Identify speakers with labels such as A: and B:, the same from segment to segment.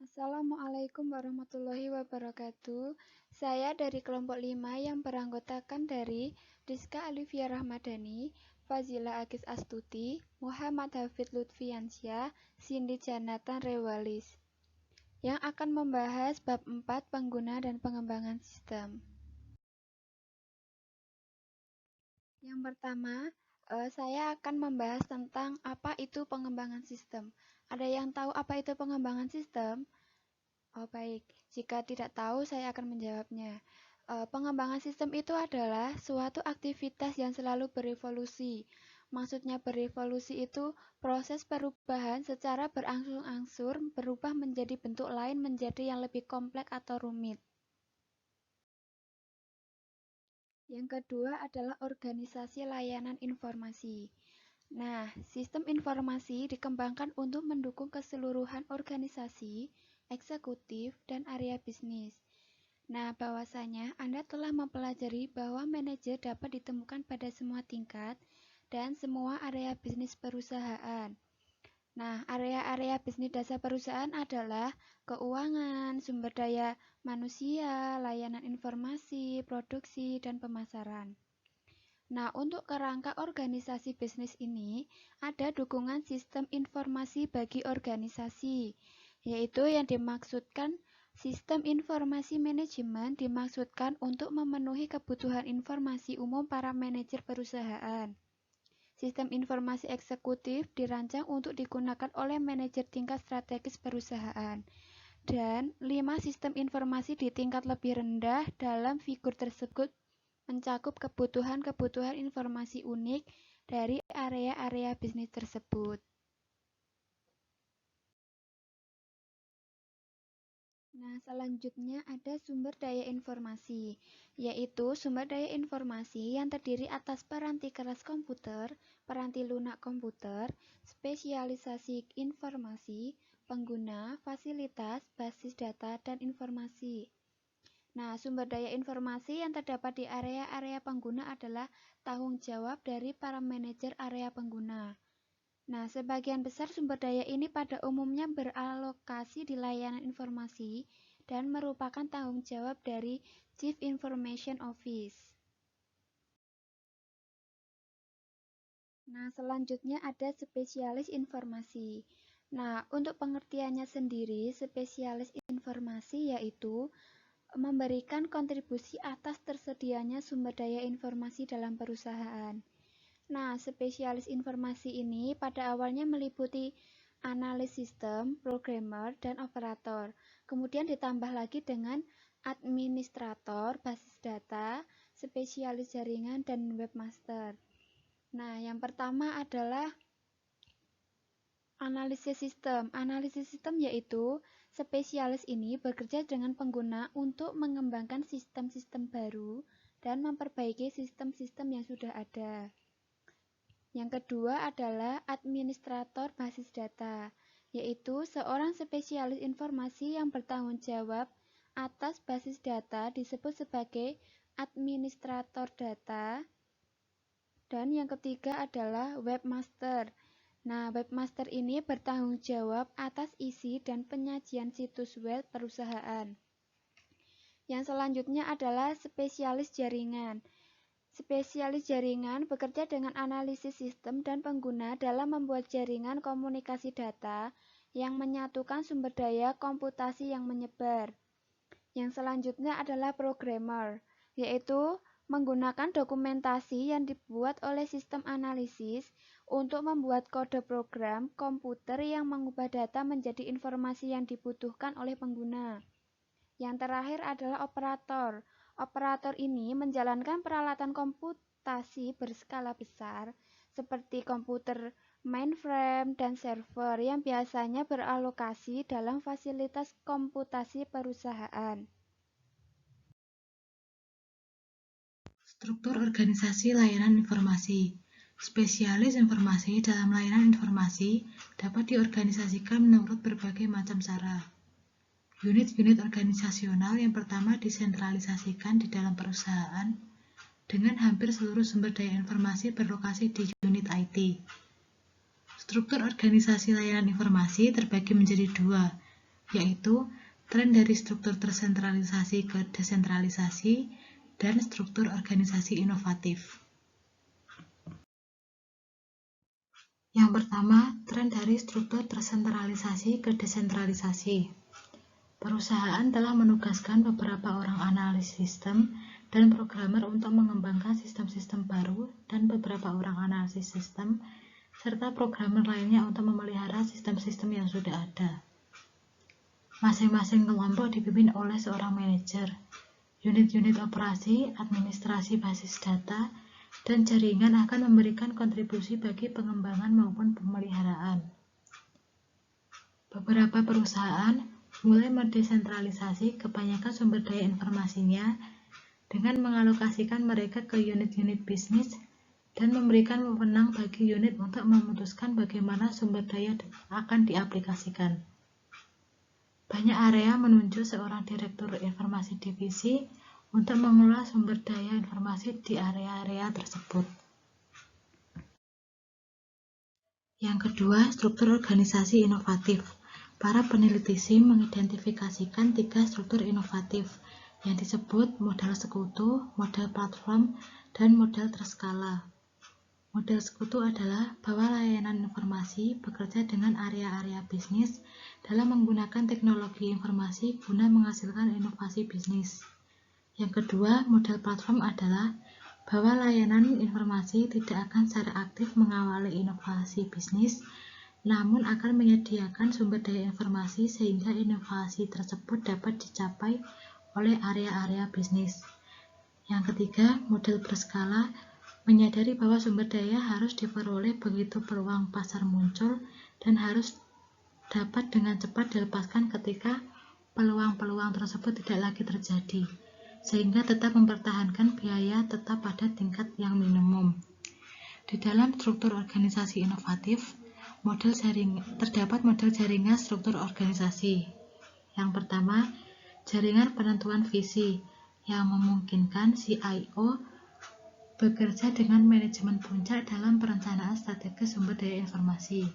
A: Assalamualaikum warahmatullahi wabarakatuh. Saya dari kelompok 5 yang beranggotakan dari Rizka Alivia Rahmadani, Fazila Agis Astuti, Muhammad Hafid Lutfiansyah, Cindy Janatan Rewalis, yang akan membahas bab 4 pengguna dan pengembangan sistem. Yang pertama, saya akan membahas tentang apa itu pengembangan sistem. Ada yang tahu apa itu pengembangan sistem? Oh, baik. Jika tidak tahu, saya akan menjawabnya. Pengembangan sistem itu adalah suatu aktivitas yang selalu berevolusi. Maksudnya berevolusi itu proses perubahan secara berangsur-angsur berubah menjadi bentuk lain menjadi yang lebih kompleks atau rumit. Yang kedua adalah organisasi layanan informasi. Nah, sistem informasi dikembangkan untuk mendukung keseluruhan organisasi, eksekutif, dan area bisnis. Nah, bahwasanya Anda telah mempelajari bahwa manajer dapat ditemukan pada semua tingkat dan semua area bisnis perusahaan. Nah, area-area bisnis dasar perusahaan adalah keuangan, sumber daya manusia, layanan informasi, produksi, dan pemasaran. Nah, untuk kerangka organisasi bisnis ini, ada dukungan sistem informasi bagi organisasi, yaitu yang dimaksudkan sistem informasi manajemen dimaksudkan untuk memenuhi kebutuhan informasi umum para manajer perusahaan. Sistem informasi eksekutif dirancang untuk digunakan oleh manajer tingkat strategis perusahaan. Dan 5 sistem informasi di tingkat lebih rendah dalam figur tersebut mencakup kebutuhan-kebutuhan informasi unik dari area-area bisnis tersebut. Nah, selanjutnya ada sumber daya informasi, yaitu sumber daya informasi yang terdiri atas peranti keras komputer, peranti lunak komputer, spesialisasi informasi, pengguna, fasilitas, basis data, dan informasi. Nah, sumber daya informasi yang terdapat di area-area pengguna adalah tanggung jawab dari para manajer area pengguna. Nah, sebagian besar sumber daya ini pada umumnya beralokasi di layanan informasi dan merupakan tanggung jawab dari Chief Information Office. Nah, selanjutnya ada spesialis informasi. Nah, untuk pengertiannya sendiri, spesialis informasi yaitu memberikan kontribusi atas tersedianya sumber daya informasi dalam perusahaan. Nah, spesialis informasi ini pada awalnya meliputi analis sistem, programmer, dan operator. Kemudian ditambah lagi dengan administrator, basis data, spesialis jaringan, dan webmaster. Nah, yang pertama adalah analisis sistem. Analisis sistem yaitu spesialis ini bekerja dengan pengguna untuk mengembangkan sistem-sistem baru dan memperbaiki sistem-sistem yang sudah ada. Yang kedua adalah administrator basis data, yaitu seorang spesialis informasi yang bertanggung jawab atas basis data disebut sebagai administrator data. Dan yang ketiga adalah webmaster. Nah, webmaster ini bertanggung jawab atas isi dan penyajian situs web perusahaan. Yang selanjutnya adalah spesialis jaringan. Spesialis jaringan bekerja dengan analisis sistem dan pengguna dalam membuat jaringan komunikasi data yang menyatukan sumber daya komputasi yang menyebar. Yang selanjutnya adalah programmer, yaitu menggunakan dokumentasi yang dibuat oleh sistem analisis untuk membuat kode program komputer yang mengubah data menjadi informasi yang dibutuhkan oleh pengguna. Yang terakhir adalah operator. Operator ini menjalankan peralatan komputasi berskala besar seperti komputer mainframe dan server yang biasanya beralokasi dalam fasilitas komputasi perusahaan.
B: Struktur organisasi layanan informasi. Spesialis informasi dalam layanan informasi dapat diorganisasikan menurut berbagai macam cara. Unit-unit organisasional yang pertama disentralisasikan di dalam perusahaan dengan hampir seluruh sumber daya informasi berlokasi di unit IT. Struktur organisasi layanan informasi terbagi menjadi dua, yaitu tren dari struktur tersentralisasi ke desentralisasi dan struktur organisasi inovatif. Yang pertama, tren dari struktur tersentralisasi ke desentralisasi. Perusahaan telah menugaskan beberapa orang analis sistem dan programmer untuk mengembangkan sistem-sistem baru dan beberapa orang analisis sistem serta programmer lainnya untuk memelihara sistem-sistem yang sudah ada. Masing-masing kelompok dipimpin oleh seorang manajer, unit-unit operasi, administrasi basis data, dan jaringan akan memberikan kontribusi bagi pengembangan maupun pemeliharaan. Beberapa perusahaan mulai mendesentralisasi kebanyakan sumber daya informasinya dengan mengalokasikan mereka ke unit-unit bisnis dan memberikan wewenang bagi unit untuk memutuskan bagaimana sumber daya akan diaplikasikan. Banyak area menunjuk seorang direktur informasi divisi untuk mengelola sumber daya informasi di area-area tersebut. Yang kedua, struktur organisasi inovatif. Para peneliti SIM mengidentifikasikan 3 struktur inovatif yang disebut model sekutu, model platform, dan model terskala. Model sekutu adalah bahwa layanan informasi bekerja dengan area-area bisnis dalam menggunakan teknologi informasi guna menghasilkan inovasi bisnis. Yang kedua, model platform adalah bahwa layanan informasi tidak akan secara aktif mengawali inovasi bisnis, namun akan menyediakan sumber daya informasi sehingga inovasi tersebut dapat dicapai oleh area-area bisnis. Yang ketiga, model berskala menyadari bahwa sumber daya harus diperoleh begitu peluang pasar muncul dan harus dapat dengan cepat dilepaskan ketika peluang-peluang tersebut tidak lagi terjadi, sehingga tetap mempertahankan biaya tetap pada tingkat yang minimum. Di dalam struktur organisasi inovatif, terdapat model jaringan struktur organisasi. Yang pertama, jaringan penentuan visi yang memungkinkan CIO bekerja dengan manajemen puncak dalam perencanaan strategi sumber daya informasi.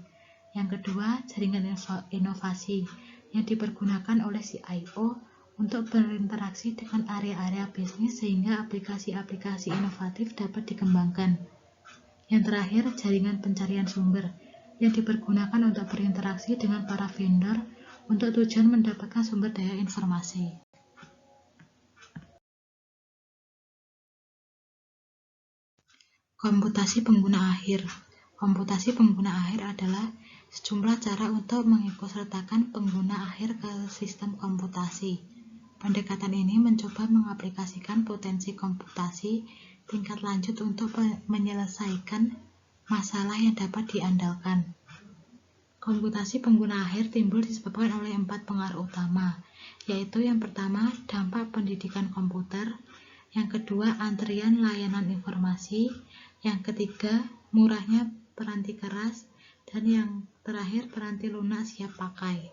B: Yang kedua, jaringan inovasi yang dipergunakan oleh CIO untuk berinteraksi dengan area-area bisnis sehingga aplikasi-aplikasi inovatif dapat dikembangkan. Yang terakhir, jaringan pencarian sumber yang dipergunakan untuk berinteraksi dengan para vendor untuk tujuan mendapatkan sumber daya informasi. Komputasi pengguna akhir. Komputasi pengguna akhir adalah sejumlah cara untuk mengikutsertakan pengguna akhir ke sistem komputasi. Pendekatan ini mencoba mengaplikasikan potensi komputasi tingkat lanjut untuk menyelesaikan masalah yang dapat diandalkan. Komputasi pengguna akhir timbul disebabkan oleh 4 pengaruh utama, yaitu yang pertama, dampak pendidikan komputer, yang kedua, antrian layanan informasi, yang ketiga, murahnya peranti keras, dan yang terakhir, peranti lunak siap pakai.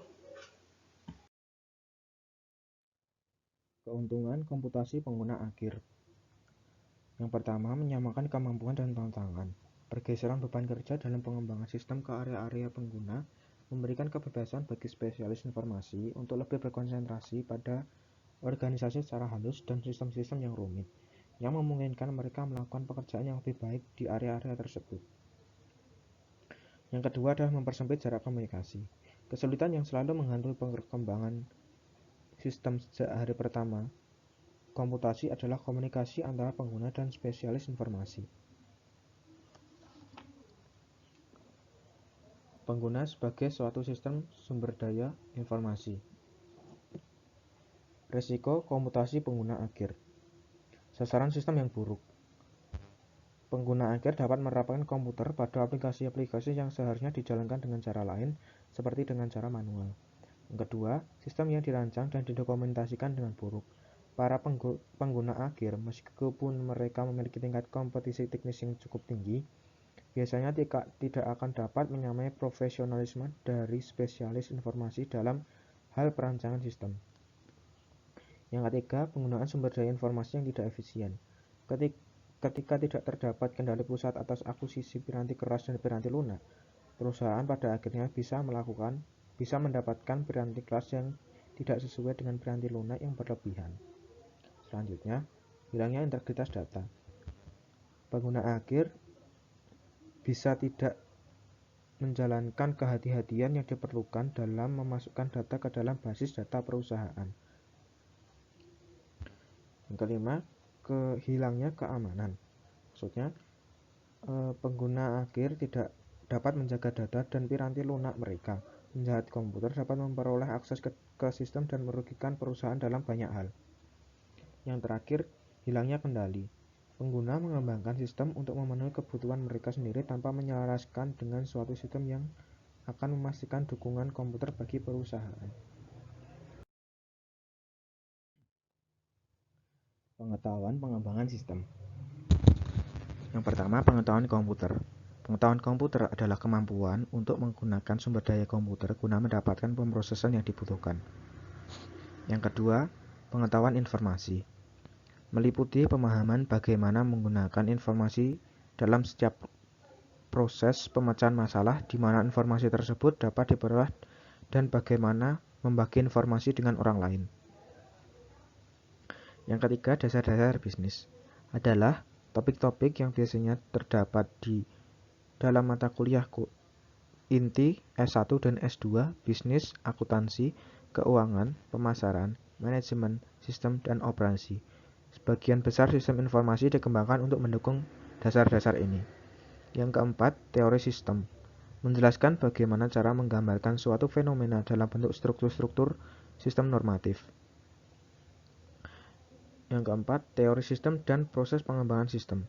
C: Keuntungan komputasi pengguna akhir. Yang pertama, menyamakan kemampuan dan tantangan. Pergeseran beban kerja dalam pengembangan sistem ke area-area pengguna memberikan kebebasan bagi spesialis informasi untuk lebih berkonsentrasi pada organisasi secara halus dan sistem-sistem yang rumit, yang memungkinkan mereka melakukan pekerjaan yang lebih baik di area-area tersebut. Yang kedua adalah mempersempit jarak komunikasi. Kesulitan yang selalu menghantui perkembangan sistem sejak hari pertama komputasi adalah komunikasi antara pengguna dan spesialis informasi. Pengguna sebagai suatu sistem sumber daya informasi. Risiko komputasi pengguna akhir. Sasaran sistem yang buruk. Pengguna akhir dapat menerapkan komputer pada aplikasi-aplikasi yang seharusnya dijalankan dengan cara lain, seperti dengan cara manual. Yang kedua, sistem yang dirancang dan didokumentasikan dengan buruk. Para pengguna akhir, meskipun mereka memiliki tingkat kompetisi teknis yang cukup tinggi, biasanya tidak akan dapat menyamai profesionalisme dari spesialis informasi dalam hal perancangan sistem. Yang ketiga, penggunaan sumber daya informasi yang tidak efisien. Ketika tidak terdapat kendali pusat atas akuisisi piranti keras dan piranti lunak, perusahaan pada akhirnya bisa bisa mendapatkan piranti kelas yang tidak sesuai dengan piranti lunak yang berlebihan. Selanjutnya, hilangnya integritas data. Pengguna akhir bisa tidak menjalankan kehati-hatian yang diperlukan dalam memasukkan data ke dalam basis data perusahaan. Yang kelima, hilangnya keamanan. Maksudnya, pengguna akhir tidak dapat menjaga data dan piranti lunak mereka. Penjahat komputer dapat memperoleh akses ke sistem dan merugikan perusahaan dalam banyak hal. Yang terakhir, hilangnya kendali. Pengguna mengembangkan sistem untuk memenuhi kebutuhan mereka sendiri tanpa menyelaraskan dengan suatu sistem yang akan memastikan dukungan komputer bagi perusahaan. Pengetahuan pengembangan sistem. Yang pertama, pengetahuan komputer. Pengetahuan komputer adalah kemampuan untuk menggunakan sumber daya komputer guna mendapatkan pemrosesan yang dibutuhkan. Yang kedua, pengetahuan informasi. Meliputi pemahaman bagaimana menggunakan informasi dalam setiap proses pemecahan masalah di mana informasi tersebut dapat diperoleh dan bagaimana membagi informasi dengan orang lain. Yang ketiga, dasar-dasar bisnis adalah topik-topik yang biasanya terdapat di dalam mata kuliah inti S1 dan S2, bisnis, akuntansi, keuangan, pemasaran, manajemen, sistem, dan operasi. Sebagian besar sistem informasi dikembangkan untuk mendukung dasar-dasar ini. Yang keempat, teori sistem. Menjelaskan bagaimana cara menggambarkan suatu fenomena dalam bentuk struktur-struktur sistem normatif. Yang keempat, teori sistem dan proses pengembangan sistem.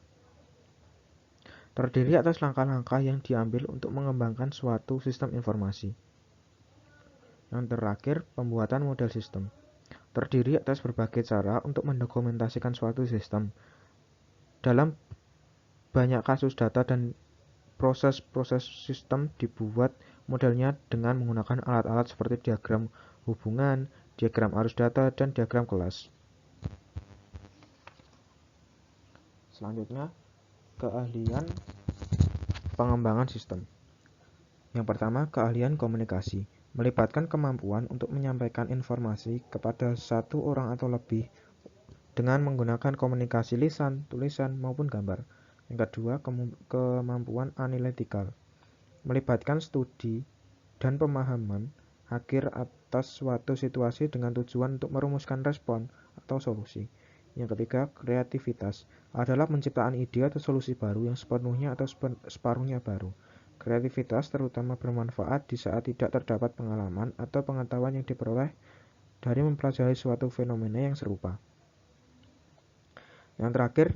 C: Terdiri atas langkah-langkah yang diambil untuk mengembangkan suatu sistem informasi. Yang terakhir, pembuatan model sistem. Terdiri atas berbagai cara untuk mendokumentasikan suatu sistem. Dalam banyak kasus data dan proses-proses sistem dibuat modelnya dengan menggunakan alat-alat seperti diagram hubungan, diagram arus data, dan diagram kelas. Selanjutnya, keahlian pengembangan sistem. Yang pertama, keahlian komunikasi. Melibatkan kemampuan untuk menyampaikan informasi kepada satu orang atau lebih dengan menggunakan komunikasi lisan, tulisan, maupun gambar. Yang kedua, kemampuan analitikal. Melibatkan studi dan pemahaman akhir atas suatu situasi dengan tujuan untuk merumuskan respon atau solusi. Yang ketiga, kreativitas adalah penciptaan ide atau solusi baru yang sepenuhnya atau separuhnya baru. Kreativitas terutama bermanfaat di saat tidak terdapat pengalaman atau pengetahuan yang diperoleh dari mempelajari suatu fenomena yang serupa. Yang terakhir,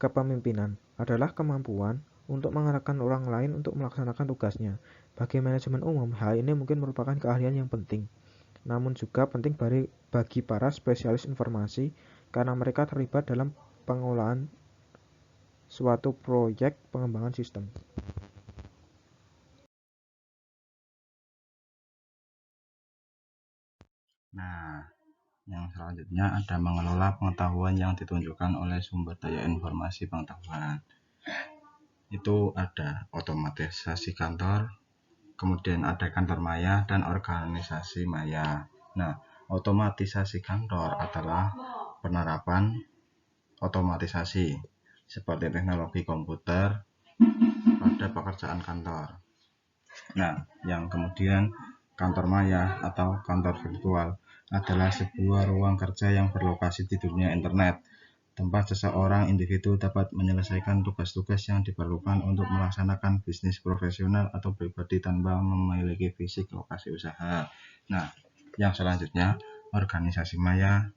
C: kepemimpinan adalah kemampuan untuk mengarahkan orang lain untuk melaksanakan tugasnya. Bagi manajemen umum, hal ini mungkin merupakan keahlian yang penting, namun juga penting bagi para spesialis informasi karena mereka terlibat dalam pengolahan suatu proyek pengembangan sistem.
D: Nah, yang selanjutnya ada mengelola pengetahuan yang ditunjukkan oleh sumber daya informasi pengetahuan. Itu ada otomatisasi kantor, kemudian ada kantor maya dan organisasi maya. Nah, otomatisasi kantor adalah penerapan otomatisasi seperti teknologi komputer pada pekerjaan kantor. Nah, yang kemudian kantor maya atau kantor virtual adalah sebuah ruang kerja yang berlokasi di dunia internet, tempat seseorang individu dapat menyelesaikan tugas-tugas yang diperlukan untuk melaksanakan bisnis profesional atau pribadi tanpa memiliki fisik lokasi usaha. Nah, yang selanjutnya, organisasi maya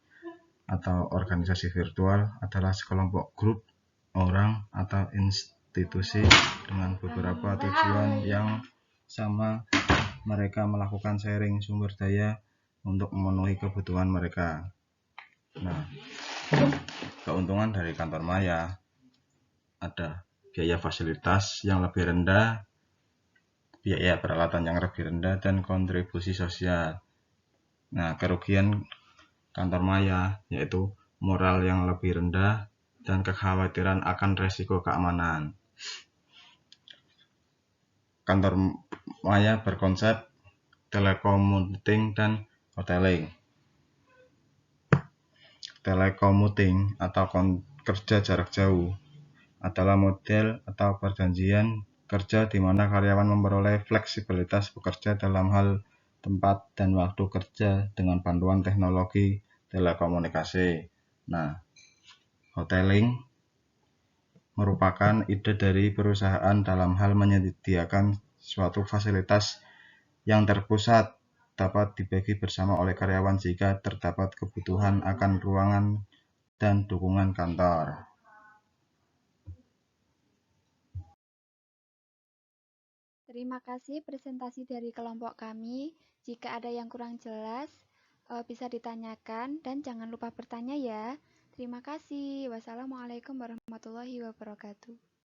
D: atau organisasi virtual adalah sekelompok grup orang atau institusi dengan beberapa tujuan yang sama. Mereka melakukan sharing sumber daya untuk memenuhi kebutuhan mereka. Nah, keuntungan dari kantor maya ada biaya fasilitas yang lebih rendah, biaya peralatan yang lebih rendah, dan kontribusi sosial. Nah, kerugian kantor maya yaitu moral yang lebih rendah dan kekhawatiran akan resiko keamanan. Kantor maya berkonsep telecommuting, dan hoteling. Telecommuting atau kerja jarak jauh adalah model atau perjanjian kerja di mana karyawan memperoleh fleksibilitas bekerja dalam hal tempat dan waktu kerja dengan bantuan teknologi telekomunikasi. Nah, hoteling merupakan ide dari perusahaan dalam hal menyediakan suatu fasilitas yang terpusat dapat dibagi bersama oleh karyawan jika terdapat kebutuhan akan ruangan dan dukungan kantor.
A: Terima kasih presentasi dari kelompok kami. Jika ada yang kurang jelas, bisa ditanyakan dan jangan lupa bertanya ya. Terima kasih. Wassalamualaikum warahmatullahi wabarakatuh.